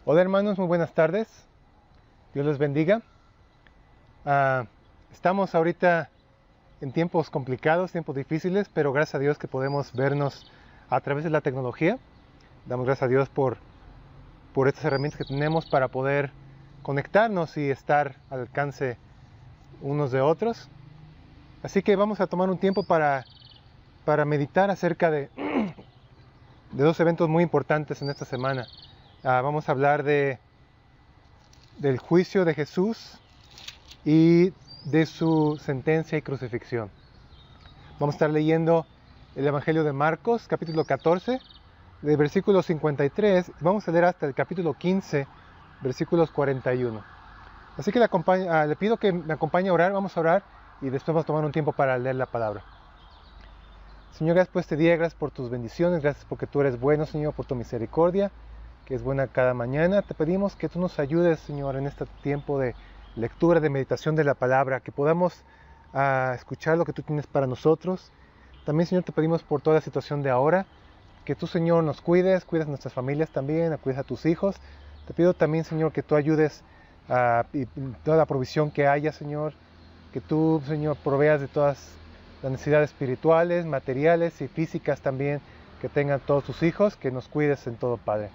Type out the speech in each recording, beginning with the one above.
Hola hermanos, muy buenas tardes. Dios les bendiga. Estamos ahorita en tiempos complicados, tiempos difíciles, pero gracias a Dios que podemos vernos a través de la tecnología. Damos gracias a Dios por estas herramientas que tenemos para poder conectarnos y estar al alcance unos de otros. Así que vamos a tomar un tiempo para meditar acerca de dos eventos muy importantes en esta semana. Vamos a hablar del juicio de Jesús y de su sentencia y crucifixión. Vamos a estar leyendo el Evangelio de Marcos, capítulo 14, de versículos 53, vamos a leer hasta el capítulo 15, versículos 41. Así que le pido que me acompañe a orar, vamos a orar y después vamos a tomar un tiempo para leer la palabra. Señor, gracias por este día, gracias por tus bendiciones, gracias porque tú eres bueno, Señor, por tu misericordia, que es buena cada mañana. Te pedimos que tú nos ayudes, Señor, en este tiempo de lectura, de meditación de la palabra, que podamos escuchar lo que tú tienes para nosotros. También, Señor, te pedimos por toda la situación de ahora, que tú, Señor, nos cuides a nuestras familias también, cuides a tus hijos. Te pido también, Señor, que tú ayudes y toda la provisión que haya, Señor, que tú, Señor, proveas de todas las necesidades espirituales, materiales y físicas también que tengan todos tus hijos, que nos cuides en todo, Padre.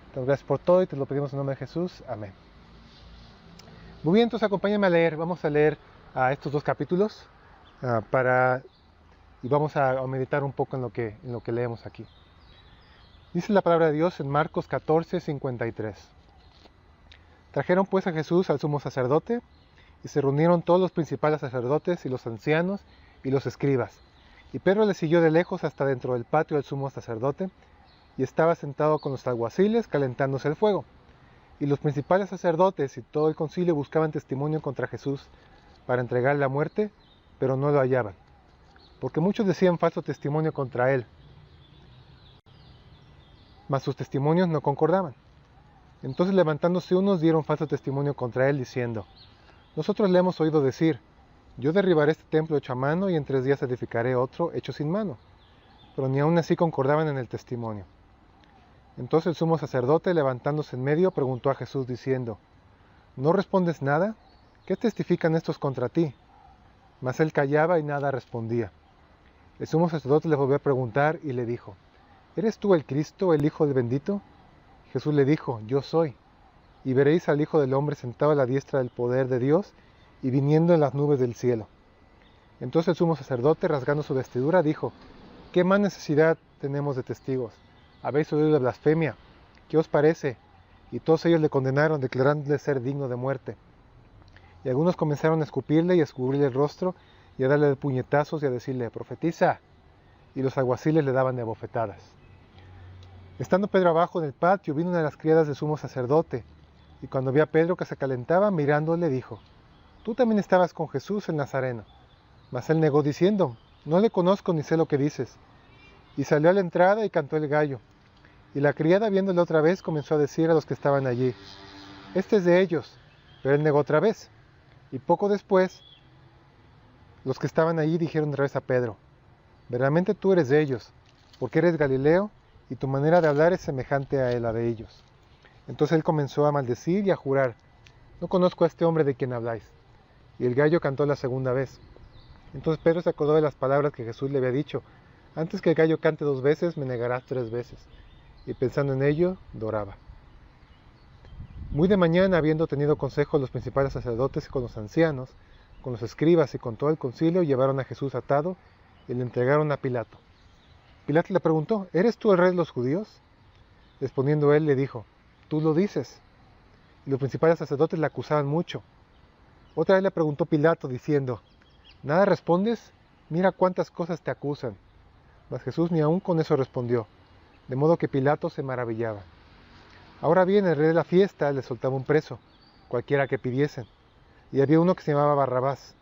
Entonces, gracias por todo y te lo pedimos en nombre de Jesús. Amén. Muy bien, entonces acompáñame a leer. Vamos a leer estos dos capítulos y vamos a meditar un poco en lo que leemos aquí. Dice la palabra de Dios en Marcos 14, 53. Trajeron pues a Jesús al sumo sacerdote y se reunieron todos los principales sacerdotes y los ancianos y los escribas. Y Pedro le siguió de lejos hasta dentro del patio del sumo sacerdote y estaba sentado con los alguaciles calentándose el fuego. Y los principales sacerdotes y todo el concilio buscaban testimonio contra Jesús para entregarle a muerte, pero no lo hallaban, porque muchos decían falso testimonio contra él, mas sus testimonios no concordaban. Entonces levantándose unos dieron falso testimonio contra él, diciendo: nosotros le hemos oído decir, yo derribaré este templo hecho a mano y en 3 días edificaré otro hecho sin mano. Pero ni aun así concordaban en el testimonio. Entonces el sumo sacerdote, levantándose en medio, preguntó a Jesús diciendo: ¿no respondes nada? ¿Qué testifican estos contra ti? Mas él callaba y nada respondía. El sumo sacerdote le volvió a preguntar y le dijo: ¿eres tú el Cristo, el Hijo del bendito? Jesús le dijo: yo soy. Y veréis al Hijo del Hombre sentado a la diestra del poder de Dios y viniendo en las nubes del cielo. Entonces el sumo sacerdote, rasgando su vestidura, dijo: ¿qué más necesidad tenemos de testigos? ¿Habéis oído la blasfemia? ¿Qué os parece? Y todos ellos le condenaron, declarándole ser digno de muerte. Y algunos comenzaron a escupirle y a escurrirle el rostro y a darle puñetazos y a decirle: profetiza. Y los alguaciles le daban de bofetadas. Estando Pedro abajo en el patio, vino una de las criadas del sumo sacerdote, y cuando vio a Pedro que se calentaba, mirándole dijo: tú también estabas con Jesús el Nazareno. Mas él negó diciendo: no le conozco ni sé lo que dices. Y salió a la entrada y cantó el gallo. Y la criada, viéndole otra vez, comenzó a decir a los que estaban allí: este es de ellos. Pero él negó otra vez. Y poco después, los que estaban allí dijeron otra vez a Pedro: verdaderamente tú eres de ellos, porque eres Galileo, y tu manera de hablar es semejante a la de ellos. Entonces él comenzó a maldecir y a jurar: no conozco a este hombre de quien habláis. Y el gallo cantó la segunda vez. Entonces Pedro se acordó de las palabras que Jesús le había dicho: antes que el gallo cante 2 veces, me negarás 3 veces. Y pensando en ello, doraba. Muy de mañana, habiendo tenido consejo los principales sacerdotes con los ancianos, con los escribas y con todo el concilio, llevaron a Jesús atado y le entregaron a Pilato. Pilato le preguntó: ¿eres tú el rey de los judíos? Respondiendo él, le dijo: tú lo dices. Y los principales sacerdotes le acusaban mucho. Otra vez le preguntó Pilato, diciendo: ¿nada respondes? Mira cuántas cosas te acusan. Mas Jesús ni aun con eso respondió, de modo que Pilato se maravillaba. Ahora bien, el rey de la fiesta le soltaba un preso, cualquiera que pidiesen. Y había uno que se llamaba Barrabás,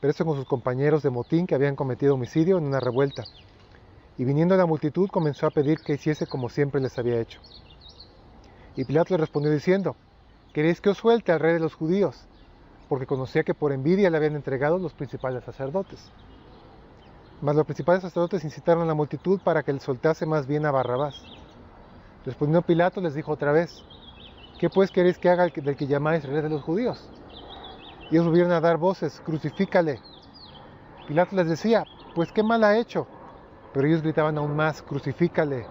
preso con sus compañeros de motín que habían cometido homicidio en una revuelta. Y viniendo la multitud comenzó a pedir que hiciese como siempre les había hecho. Y Pilato le respondió diciendo: ¿queréis que os suelte al rey de los judíos? Porque conocía que por envidia le habían entregado los principales sacerdotes. Mas los principales sacerdotes incitaron a la multitud para que le soltase más bien a Barrabás. Respondiendo Pilato les dijo otra vez: ¿qué pues queréis que haga del que llamáis rey de los judíos? Y ellos volvieron a dar voces, crucifícale. Pilato les decía, pues qué mal ha hecho. Pero ellos gritaban aún más, crucifícale.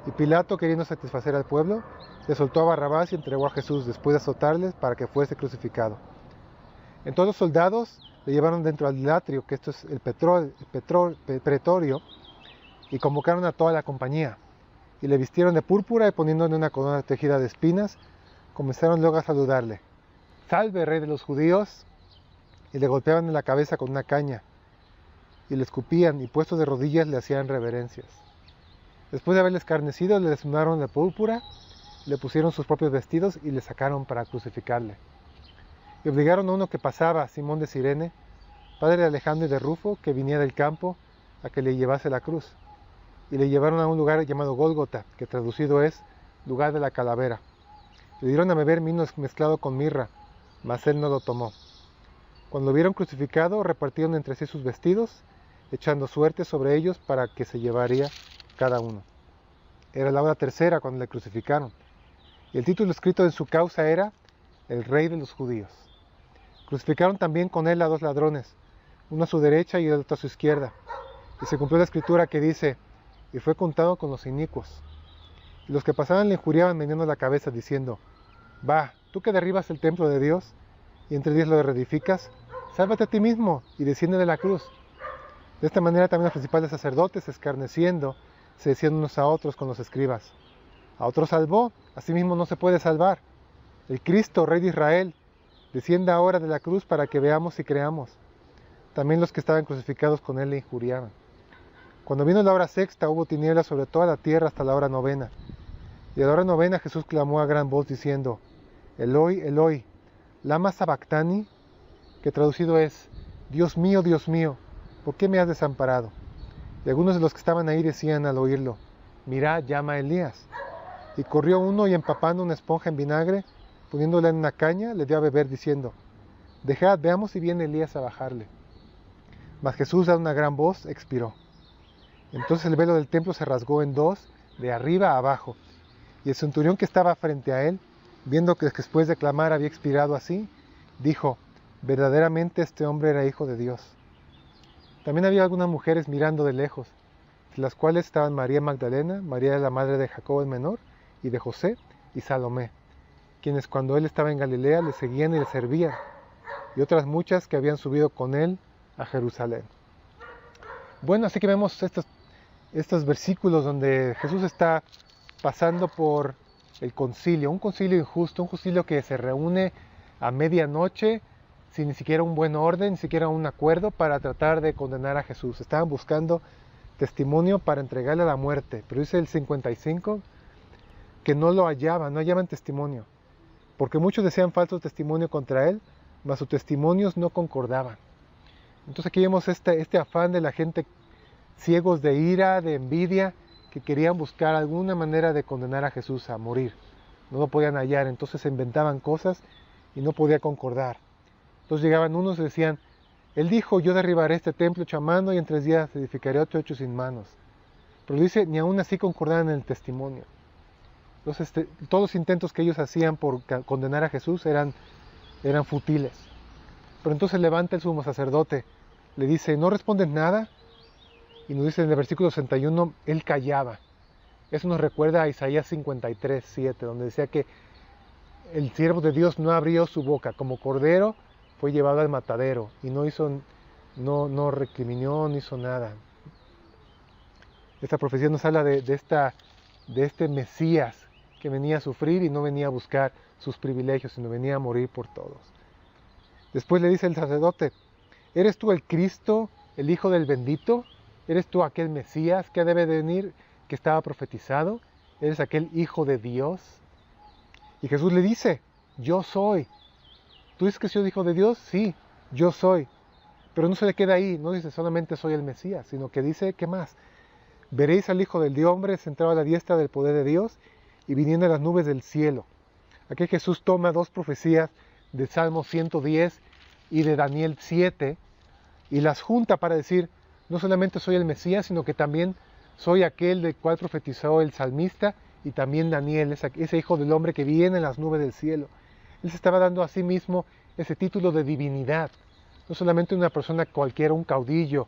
Y Pilato, queriendo satisfacer al pueblo, le soltó a Barrabás y entregó a Jesús después de azotarles para que fuese crucificado. Entonces los soldados le llevaron dentro al atrio, que esto es el pretorio, y convocaron a toda la compañía. Y le vistieron de púrpura y poniéndole una corona tejida de espinas, comenzaron luego a saludarle. Salve, rey de los judíos. Y le golpeaban en la cabeza con una caña. Y le escupían y puestos de rodillas le hacían reverencias. Después de haberle escarnecido, le desnudaron de púrpura, le pusieron sus propios vestidos y le sacaron para crucificarle. Y obligaron a uno que pasaba, Simón de Cirene, padre de Alejandro y de Rufo, que venía del campo, a que le llevase la cruz. Y le llevaron a un lugar llamado Gólgota, que traducido es lugar de la calavera. Le dieron a beber vino mezclado con mirra, mas él no lo tomó. Cuando lo vieron crucificado, repartieron entre sí sus vestidos, echando suerte sobre ellos para que se llevaría cada uno. Era la hora tercera cuando le crucificaron. Y el título escrito en su causa era El Rey de los Judíos. Crucificaron también con él a dos ladrones, uno a su derecha y el otro a su izquierda. Y se cumplió la escritura que dice, y fue contado con los inicuos. Y los que pasaban le injuriaban meneando la cabeza, diciendo, va, tú que derribas el templo de Dios, y en 3 días lo reedificas, sálvate a ti mismo y desciende de la cruz. De esta manera también los principales sacerdotes, escarneciendo, se decían unos a otros con los escribas, a otro salvó, a sí mismo no se puede salvar. El Cristo, Rey de Israel, descienda ahora de la cruz para que veamos y creamos. También los que estaban crucificados con él le injuriaban. Cuando vino la hora sexta, hubo tinieblas sobre toda la tierra hasta la hora novena. Y a la hora novena Jesús clamó a gran voz diciendo, Eloi, Eloi, lama sabactani, que traducido es, Dios mío, ¿por qué me has desamparado? Y algunos de los que estaban ahí decían al oírlo, mirá, llama a Elías. Y corrió uno y empapando una esponja en vinagre, poniéndola en una caña, le dio a beber diciendo, dejad, veamos si viene Elías a bajarle. Mas Jesús, dando una gran voz, expiró. Entonces el velo del templo se rasgó en dos, de arriba a abajo. Y el centurión que estaba frente a él, viendo que después de clamar había expirado así, dijo, verdaderamente este hombre era hijo de Dios. También había algunas mujeres mirando de lejos, entre las cuales estaban María Magdalena, María la madre de Jacobo el menor, y de José, y Salomé, quienes cuando él estaba en Galilea le seguían y le servían, y otras muchas que habían subido con él a Jerusalén. Bueno, así que vemos estos versículos donde Jesús está pasando por el concilio, un concilio injusto, un concilio que se reúne a medianoche sin ni siquiera un buen orden, ni siquiera un acuerdo para tratar de condenar a Jesús. Estaban buscando testimonio para entregarle a la muerte, pero dice el 55 que no lo hallaban, no hallaban testimonio, porque muchos decían falso testimonio contra él, mas sus testimonios no concordaban. Entonces aquí vemos este afán de la gente ciegos de ira, de envidia, que querían buscar alguna manera de condenar a Jesús a morir. No lo podían hallar, entonces se inventaban cosas y no podía concordar. Entonces llegaban unos y decían, él dijo, yo derribaré este templo hecho a mano y en 3 días edificaré otro hecho sin manos. Pero dice, ni aún así concordaban en el testimonio. Entonces todos los intentos que ellos hacían por condenar a Jesús eran futiles. Pero entonces levanta el sumo sacerdote, le dice, ¿no respondes nada? Y nos dice en el versículo 61, él callaba. Eso nos recuerda a Isaías 53, 7, donde decía que el siervo de Dios no abrió su boca, como cordero fue llevado al matadero y no recriminó, no hizo nada. Esta profecía nos habla de este Mesías que venía a sufrir y no venía a buscar sus privilegios, sino venía a morir por todos. Después le dice el sacerdote, ¿eres tú el Cristo, el Hijo del Bendito? ¿Eres tú aquel Mesías que debe de venir, que estaba profetizado? ¿Eres aquel Hijo de Dios? Y Jesús le dice, yo soy. ¿Tú dices que soy Hijo de Dios? Sí, yo soy. Pero no se le queda ahí, no dice solamente soy el Mesías, sino que dice, ¿qué más? Veréis al Hijo del Hombre sentado a la diestra del poder de Dios y viniendo en las nubes del cielo. Aquí Jesús toma 2 profecías de Salmo 110 y de Daniel 7 y las junta para decir, no solamente soy el Mesías, sino que también soy aquel del cual profetizó el salmista y también Daniel, ese hijo del hombre que viene en las nubes del cielo. Él se estaba dando a sí mismo ese título de divinidad. No solamente una persona cualquiera, un caudillo,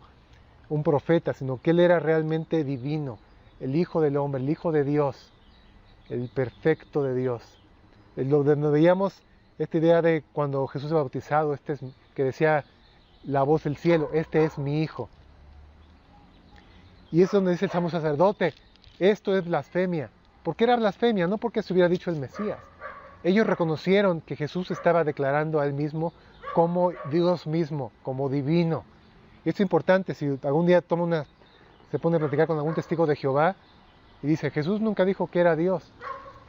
un profeta, sino que él era realmente divino, el Hijo del Hombre, el Hijo de Dios, el perfecto de Dios. Donde veíamos esta idea de cuando Jesús se bautizado, que decía la voz del cielo, este es mi Hijo. Y es donde dice el sumo sacerdote, esto es blasfemia. ¿Por qué era blasfemia? No porque se hubiera dicho el Mesías. Ellos reconocieron que Jesús estaba declarando a él mismo como Dios mismo, como divino. Y esto es importante, si algún día se pone a platicar con algún testigo de Jehová y dice, Jesús nunca dijo que era Dios.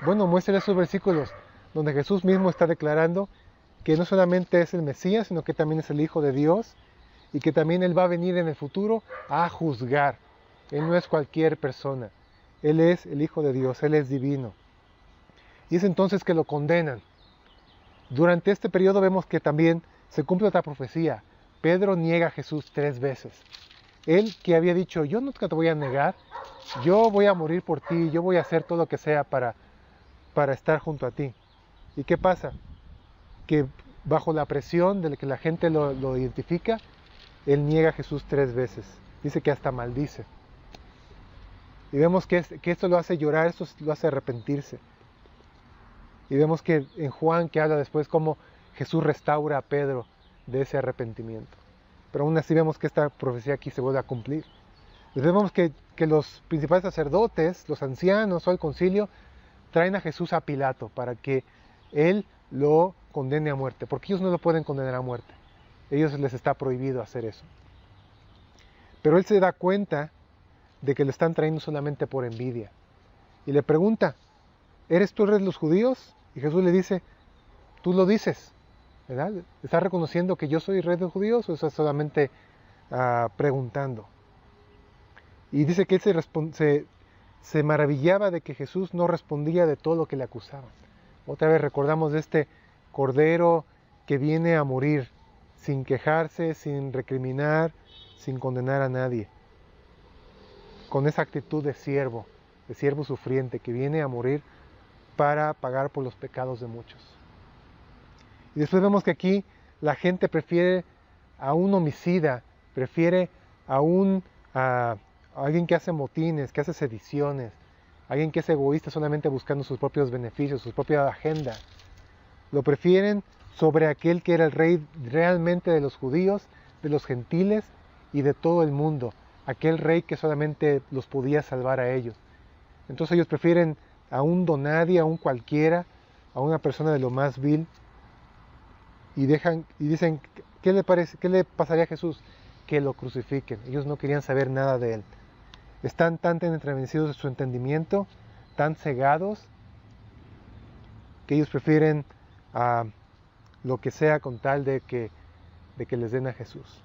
Bueno, muéstrale esos versículos donde Jesús mismo está declarando que no solamente es el Mesías, sino que también es el Hijo de Dios y que también Él va a venir en el futuro a juzgar. Él no es cualquier persona. Él es el Hijo de Dios, Él es divino. Y es entonces que lo condenan. Durante este periodo vemos que también se cumple otra profecía. Pedro niega a Jesús 3 veces. Él que había dicho, yo nunca te voy a negar, yo voy a morir por ti, yo voy a hacer todo lo que sea para estar junto a ti. ¿Y qué pasa? Que bajo la presión de que la gente lo identifica, él niega a Jesús 3 veces. Dice que hasta maldice. Y vemos que esto lo hace llorar, esto lo hace arrepentirse. Y vemos que en Juan que habla después cómo Jesús restaura a Pedro de ese arrepentimiento. Pero aún así vemos que esta profecía aquí se vuelve a cumplir. Entonces vemos que los principales sacerdotes, los ancianos o el concilio, traen a Jesús a Pilato para que él lo condene a muerte, porque ellos no lo pueden condenar a muerte. Ellos les está prohibido hacer eso. Pero él se da cuenta de que lo están trayendo solamente por envidia. Y le pregunta, ¿eres tú el rey de los judíos? Y Jesús le dice, tú lo dices, ¿verdad? ¿Estás reconociendo que yo soy el rey de los judíos o estás solamente preguntando? Y dice que él se maravillaba de que Jesús no respondía de todo lo que le acusaban. Otra vez recordamos de este cordero que viene a morir sin quejarse, sin recriminar, sin condenar a nadie. Con esa actitud de siervo sufriente que viene a morir para pagar por los pecados de muchos. Y después vemos que aquí la gente prefiere a un homicida, prefiere a alguien que hace motines, que hace sediciones, alguien que es egoísta solamente buscando sus propios beneficios, su propia agenda. Lo prefieren sobre aquel que era el rey realmente de los judíos, de los gentiles y de todo el mundo. Aquel rey que solamente los podía salvar a ellos. Entonces ellos prefieren a un donadie, a un cualquiera, a una persona de lo más vil, y dicen, ¿qué le pasaría a Jesús? Que lo crucifiquen. Ellos no querían saber nada de él. Están tan entrevecidos de su entendimiento, tan cegados, que ellos prefieren lo que sea con tal de que les den a Jesús.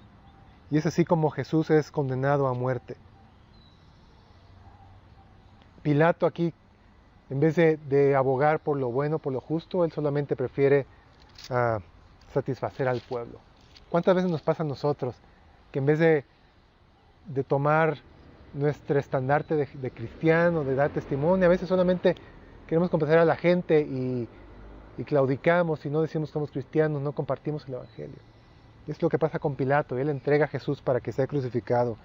Y es así como Jesús es condenado a muerte. Pilato aquí, en vez de abogar por lo bueno, por lo justo, él solamente prefiere satisfacer al pueblo. ¿Cuántas veces nos pasa a nosotros que en vez de tomar nuestro estandarte de cristiano, de dar testimonio, a veces solamente queremos complacer a la gente y claudicamos y no decimos que somos cristianos, no compartimos el evangelio? Es lo que pasa con Pilato. Él entrega a Jesús para que sea crucificado.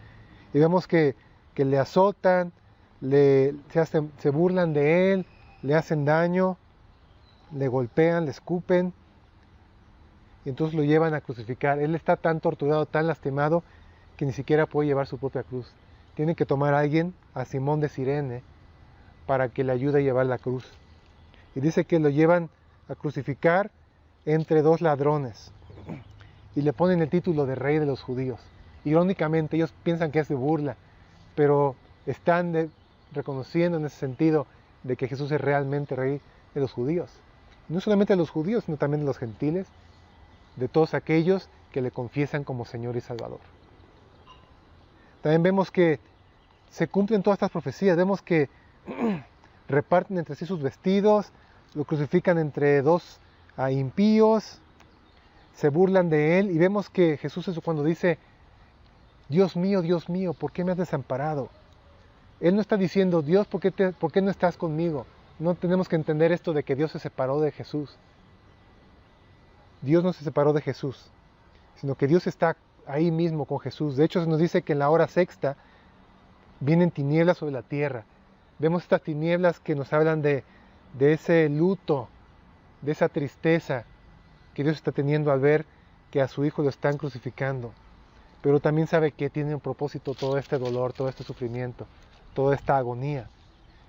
Y vemos que le azotan, se burlan de él, le hacen daño, le golpean, le escupen, y entonces lo llevan a crucificar. Él está tan torturado, tan lastimado, que ni siquiera puede llevar su propia cruz. Tiene que tomar a alguien, a Simón de Cirene, para que le ayude a llevar la cruz. Y dice que lo llevan a crucificar entre 2 ladrones. Y le ponen el título de rey de los judíos. Irónicamente, ellos piensan que es de burla, pero están reconociendo en ese sentido de que Jesús es realmente rey de los judíos. No solamente de los judíos, sino también de los gentiles, de todos aquellos que le confiesan como Señor y Salvador. También vemos que se cumplen todas estas profecías. Vemos que reparten entre sí sus vestidos, lo crucifican entre 2 impíos, se burlan de él, y vemos que Jesús es cuando dice, Dios mío, ¿por qué me has desamparado? Él no está diciendo, Dios, ¿por qué no estás conmigo? No tenemos que entender esto de que Dios se separó de Jesús. Dios no se separó de Jesús, sino que Dios está ahí mismo con Jesús. De hecho, se nos dice que en la hora sexta vienen tinieblas sobre la tierra. Vemos estas tinieblas que nos hablan de ese luto, de esa tristeza que Dios está teniendo al ver que a su Hijo lo están crucificando. Pero también sabe que tiene un propósito todo este dolor, todo este sufrimiento, toda esta agonía.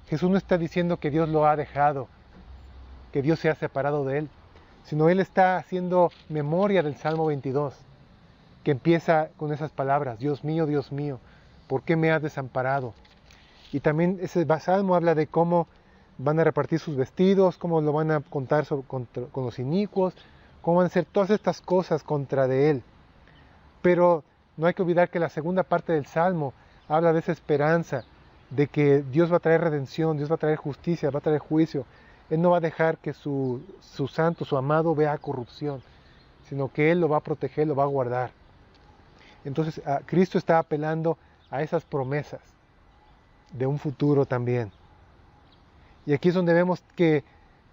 Jesús no está diciendo que Dios lo ha dejado, que Dios se ha separado de él, sino Él está haciendo memoria del Salmo 22, que empieza con esas palabras, Dios mío, ¿por qué me has desamparado? Y también ese salmo habla de cómo van a repartir sus vestidos, cómo lo van a contar con los inicuos, cómo van a hacer todas estas cosas contra de Él. Pero no hay que olvidar que la segunda parte del Salmo habla de esa esperanza, de que Dios va a traer redención, Dios va a traer justicia, va a traer juicio. Él no va a dejar que su santo, su amado, vea corrupción, sino que Él lo va a proteger, lo va a guardar. Entonces, Cristo está apelando a esas promesas de un futuro también. Y aquí es donde vemos que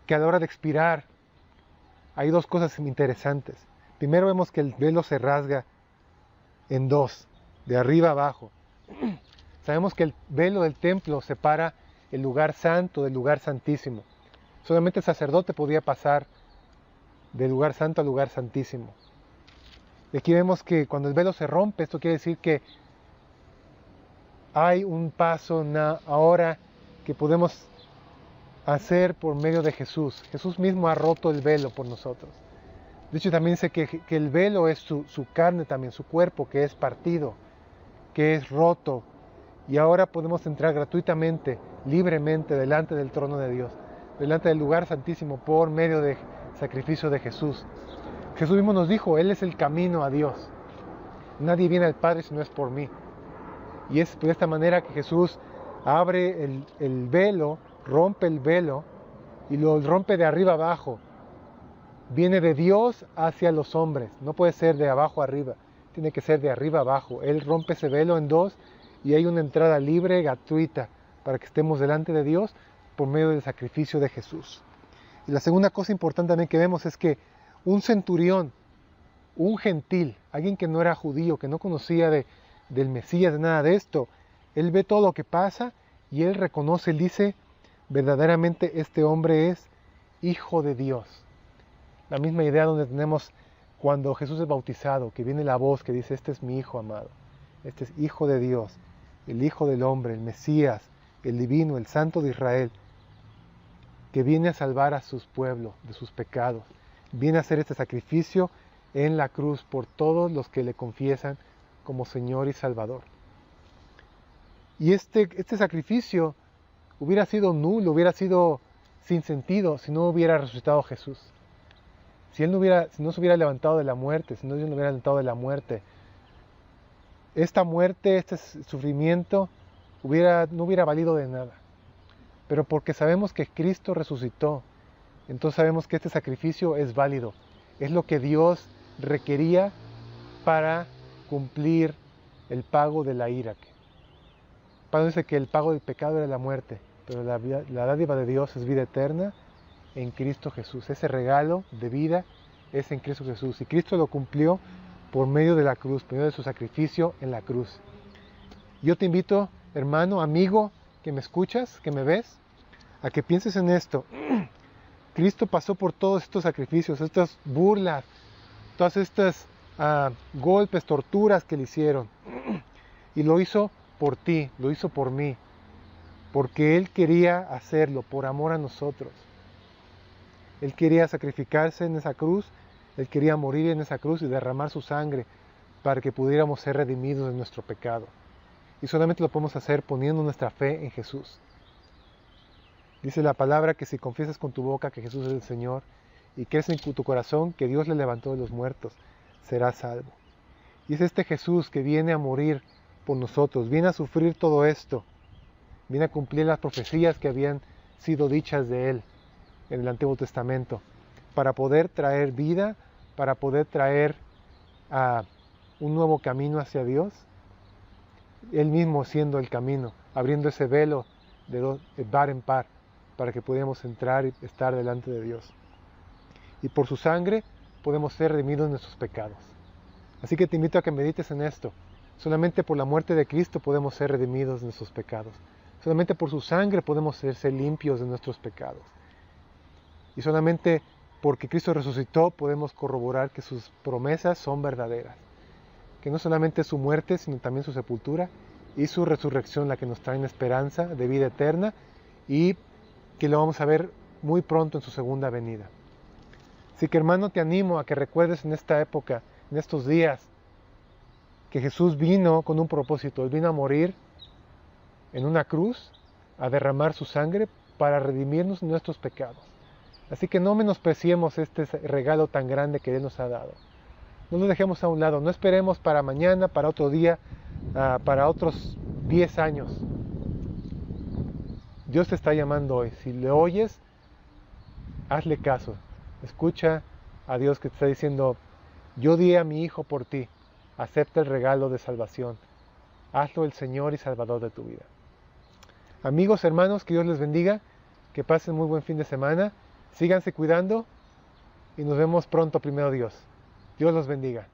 a la hora de expirar hay dos cosas interesantes. Primero vemos que el velo se rasga en dos, de arriba a abajo. Sabemos que el velo del templo separa el lugar santo del lugar santísimo. Solamente el sacerdote podía pasar del lugar santo al lugar santísimo. Y aquí vemos que cuando el velo se rompe, esto quiere decir que hay un paso ahora que podemos hacer por medio de Jesús. Jesús mismo ha roto el velo por nosotros. De hecho, también dice que el velo es su carne también, su cuerpo, que es partido, que es roto. Y ahora podemos entrar gratuitamente, libremente, delante del trono de Dios, delante del lugar santísimo, por medio del sacrificio de Jesús. Jesús mismo nos dijo, Él es el camino a Dios. Nadie viene al Padre si no es por mí. Y es de esta manera que Jesús abre el velo, rompe el velo y lo rompe de arriba abajo. Viene de Dios hacia los hombres, no puede ser de abajo arriba, tiene que ser de arriba abajo. Él rompe ese velo en dos y hay una entrada libre, gratuita, para que estemos delante de Dios por medio del sacrificio de Jesús. Y la segunda cosa importante también que vemos es que un centurión, un gentil, alguien que no era judío, que no conocía del Mesías, de nada de esto, él ve todo lo que pasa y él reconoce, él dice, verdaderamente este hombre es hijo de Dios. La misma idea donde tenemos cuando Jesús es bautizado, que viene la voz que dice, este es mi hijo amado, este es hijo de Dios, el hijo del hombre, el Mesías, el divino, el santo de Israel, que viene a salvar a sus pueblos de sus pecados, viene a hacer este sacrificio en la cruz por todos los que le confiesan como Señor y Salvador. Y este sacrificio hubiera sido nulo, hubiera sido sin sentido si no hubiera resucitado Jesús. Si no se hubiera levantado de la muerte, si no Dios no hubiera levantado de la muerte, esta muerte, este sufrimiento no hubiera valido de nada. Pero porque sabemos que Cristo resucitó, entonces sabemos que este sacrificio es válido. Es lo que Dios requería para cumplir el pago de la ira. Pablo dice que el pago del pecado era la muerte, pero la dádiva de Dios es vida eterna en Cristo Jesús. Ese regalo de vida es en Cristo Jesús. Y Cristo lo cumplió por medio de la cruz, por medio de su sacrificio en la cruz. Yo te invito, hermano, amigo, que me escuchas, que me ves, a que pienses en esto. Cristo pasó por todos estos sacrificios, estas burlas, todas estas golpes, torturas que le hicieron. Y lo hizo por ti, lo hizo por mí, porque Él quería hacerlo por amor a nosotros. Él quería sacrificarse en esa cruz, Él quería morir en esa cruz y derramar su sangre para que pudiéramos ser redimidos de nuestro pecado. Y solamente lo podemos hacer poniendo nuestra fe en Jesús. Dice la palabra que si confiesas con tu boca que Jesús es el Señor y crees en tu corazón que Dios le levantó de los muertos, serás salvo. Y es este Jesús que viene a morir por nosotros, viene a sufrir todo esto, viene a cumplir las profecías que habían sido dichas de Él en el Antiguo Testamento, para poder traer vida, para poder traer un nuevo camino hacia Dios, Él mismo siendo el camino, abriendo ese velo de par en par para que podamos entrar y estar delante de Dios. Y por su sangre podemos ser redimidos de nuestros pecados. Así que te invito a que medites en esto. Solamente por la muerte de Cristo podemos ser redimidos de nuestros pecados. Solamente por su sangre podemos ser limpios de nuestros pecados. Y solamente porque Cristo resucitó podemos corroborar que sus promesas son verdaderas. Que no solamente su muerte, sino también su sepultura y su resurrección la que nos traen esperanza de vida eterna y que lo vamos a ver muy pronto en su segunda venida. Así que hermano, te animo a que recuerdes en esta época, en estos días, que Jesús vino con un propósito. Él vino a morir en una cruz, a derramar su sangre para redimirnos de nuestros pecados. Así que no menospreciemos este regalo tan grande que Él nos ha dado. No lo dejemos a un lado, no esperemos para mañana, para otro día, para otros 10 años. Dios te está llamando hoy. Si le oyes, hazle caso. Escucha a Dios que te está diciendo, yo di a mi Hijo por ti. Acepta el regalo de salvación. Hazlo el Señor y Salvador de tu vida. Amigos, hermanos, que Dios les bendiga. Que pasen muy buen fin de semana. Síganse cuidando y nos vemos pronto, primero Dios. Dios los bendiga.